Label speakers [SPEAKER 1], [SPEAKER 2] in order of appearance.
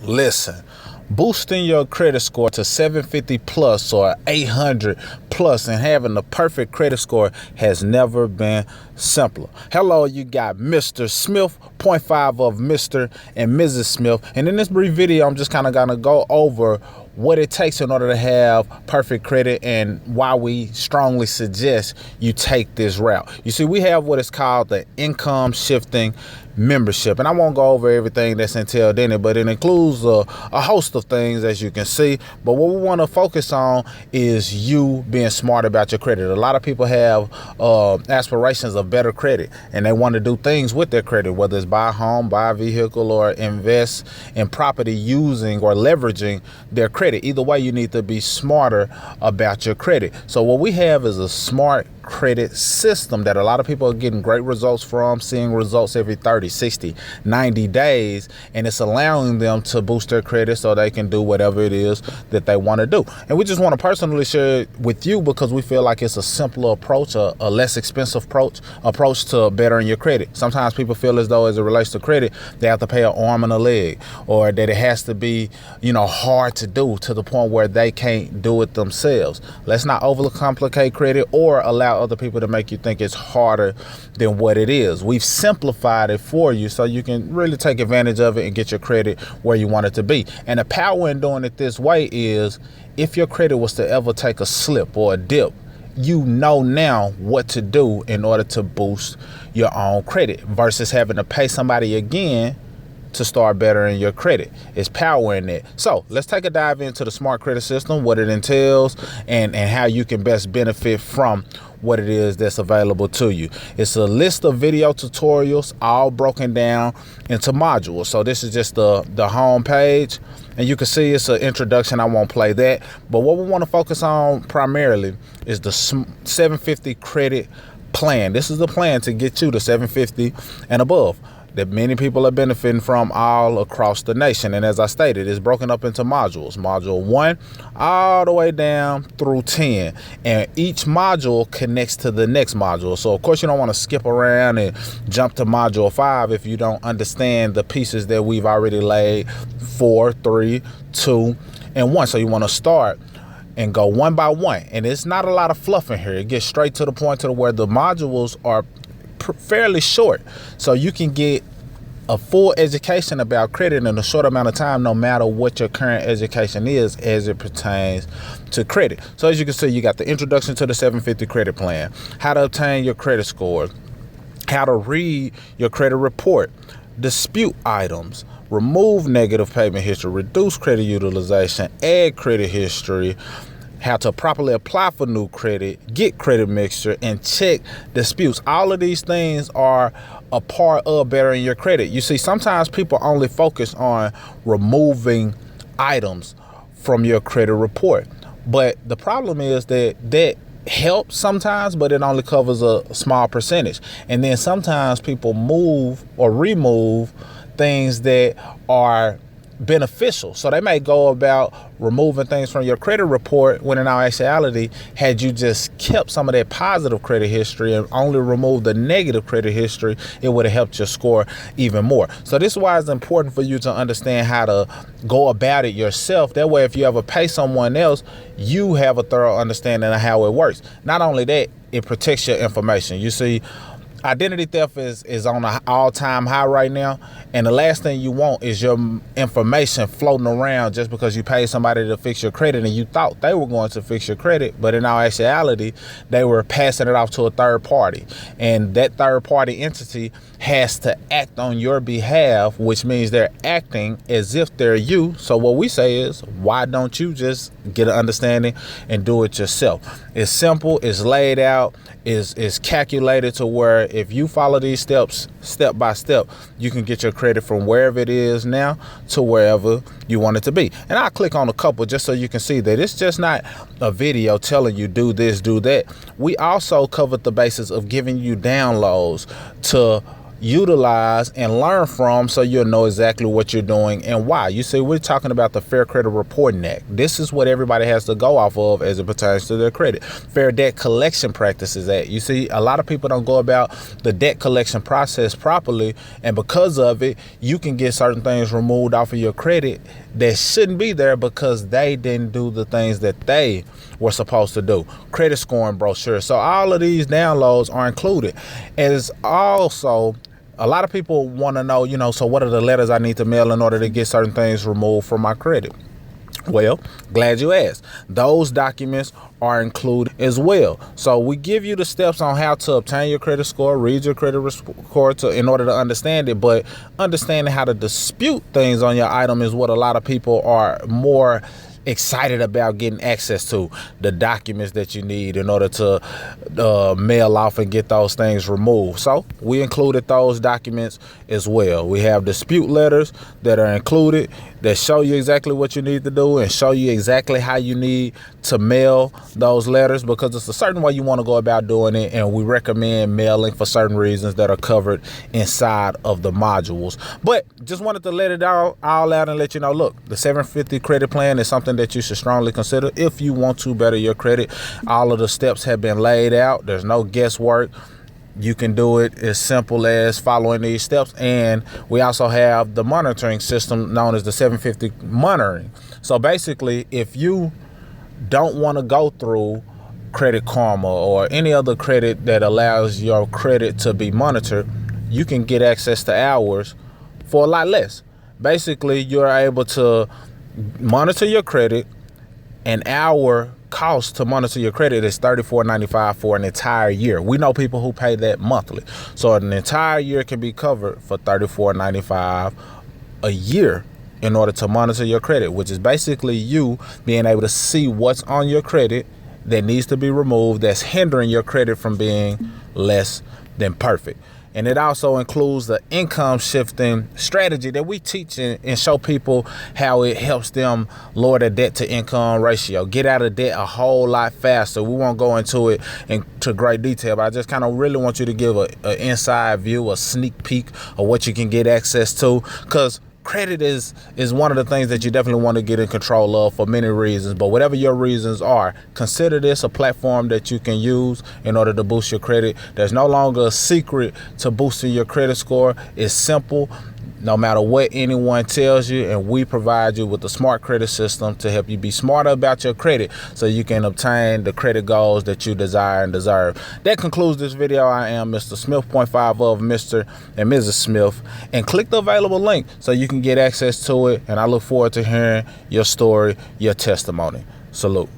[SPEAKER 1] Listen, boosting your credit score to 750 plus or 800 plus and having the perfect credit score has never been simpler. Hello, you got Mr. Smith, point 0.5 of Mr. and Mrs. Smith. And in this brief video, I'm just kind of going to go over what it takes in order to have perfect credit and why we strongly suggest you take this route. You see, we have what is called the income shifting membership, and I won't go over everything that's entailed in it, but it includes a host of things, as you can see. But what we want to focus on is you being smart about your credit. A lot of people have aspirations of better credit, and they want to do things with their credit, whether it's buy a home, buy a vehicle, or invest in property using or leveraging their credit. Either way, you need to be smarter about your credit. So what we have is a smart credit system that a lot of people are getting great results from, seeing results every 30, 60, 90 days, and it's allowing them to boost their credit so they can do whatever it is that they want to do. And we just want to personally share it with you because we feel like it's a simpler approach, a less expensive approach to bettering your credit. Sometimes people feel as though as it relates to credit, they have to pay an arm and a leg, or that it has to be, hard to do to the point where they can't do it themselves. Let's not overcomplicate credit or allow other people to make you think it's harder than what it is. We've simplified it for you so you can really take advantage of it and get your credit where you want it to be. And the power in doing it this way is if your credit was to ever take a slip or a dip, you know now what to do in order to boost your own credit versus having to pay somebody again to start bettering your credit. It's power in it. So let's take a dive into the smart credit system, what it entails, and how you can best benefit from what it is that's available to you. It's a list of video tutorials all broken down into modules. So this is just the home page, and you can see it's an introduction. I won't play that, but what we want to focus on primarily is the 750 credit plan. This is the plan to get you to 750 and above that many people are benefiting from all across the nation. And as I stated, it's broken up into modules. Module 1 all the way down through 10. And each module connects to the next module. So of course you don't want to skip around and jump to module 5 if you don't understand the pieces that we've already laid: 4, 3, 2, and 1. So you want to start and go one by one. And it's not a lot of fluff in here. It gets straight to the point to where the modules are fairly short, so you can get a full education about credit in a short amount of time, no matter what your current education is as it pertains to credit. So as you can see, you got the introduction to the 750 credit plan, how to obtain your credit score, how to read your credit report, dispute items, remove negative payment history, reduce credit utilization, add credit history, how to properly apply for new credit, get credit mixture, and check disputes. All of these things are a part of bettering your credit. You see, sometimes people only focus on removing items from your credit report. But the problem is that helps sometimes, but it only covers a small percentage. And then sometimes people move or remove things that are beneficial. So they may go about removing things from your credit report when in all actuality, had you just kept some of that positive credit history and only removed the negative credit history, it would have helped your score even more. So this is why it's important for you to understand how to go about it yourself. That way, if you ever pay someone else, you have a thorough understanding of how it works. Not only that, it protects your information. You see, identity theft is on an all-time high right now, and the last thing you want is your information floating around just because you paid somebody to fix your credit and you thought they were going to fix your credit, but in all actuality they were passing it off to a third party, and that third party entity has to act on your behalf, which means they're acting as if they're you. So what we say is, why don't you just get an understanding and do it yourself? It's simple, it's laid out, is calculated to where if you follow these steps step by step, you can get your credit from wherever it is now to wherever you want it to be. And I'll click on a couple just so you can see that it's just not a video telling you do this, do that. We also covered the basis of giving you downloads to utilize and learn from, so you'll know exactly what you're doing and why. You see, we're talking about the Fair Credit Reporting Act. This is what everybody has to go off of as it pertains to their credit. Fair Debt Collection Practices Act. You see, a lot of people don't go about the debt collection process properly, and because of it, you can get certain things removed off of your credit that shouldn't be there because they didn't do the things that they were supposed to do. Credit scoring brochure. So all of these downloads are included. And it's also, a lot of people want to know, so what are the letters I need to mail in order to get certain things removed from my credit? Well, glad you asked. Those documents are included as well. So we give you the steps on how to obtain your credit score, read your credit score in order to understand it. But understanding how to dispute things on your item is what a lot of people are more excited about getting access to. The documents that you need in order to mail off and get those things removed. So we included those documents as well. We have dispute letters that are included that show you exactly what you need to do and show you exactly how you need to mail those letters, because it's a certain way you want to go about doing it, and we recommend mailing for certain reasons that are covered inside of the modules. But just wanted to let it all out and let you know, look, the 750 credit plan is something that you should strongly consider if you want to better your credit. All of the steps have been laid out. There's no guesswork. You can do it as simple as following these steps. And we also have the monitoring system known as the 750 monitoring. So basically, if you don't want to go through Credit Karma or any other credit that allows your credit to be monitored, you can get access to ours for a lot less. Basically, you're able to monitor your credit. An hour cost to monitor your credit is $34.95 for an entire year. We know people who pay that monthly. So an entire year can be covered for $34.95 a year in order to monitor your credit, which is basically you being able to see what's on your credit that needs to be removed, that's hindering your credit from being less than perfect. And it also includes the income shifting strategy that we teach and show people how it helps them lower their debt to income ratio, get out of debt a whole lot faster. We won't go into it into great detail, but I just kind of really want you to give an inside view, a sneak peek of what you can get access to, because credit is one of the things that you definitely want to get in control of for many reasons. But whatever your reasons are, consider this a platform that you can use in order to boost your credit. There's no longer a secret to boosting your credit score. It's simple, no matter what anyone tells you, and we provide you with a smart credit system to help you be smarter about your credit so you can obtain the credit goals that you desire and deserve. That concludes this video. I am Mr. Smith, 0.5 of Mr. and Mrs. Smith, and click the available link so you can get access to it, and I look forward to hearing your story, your testimony. Salute.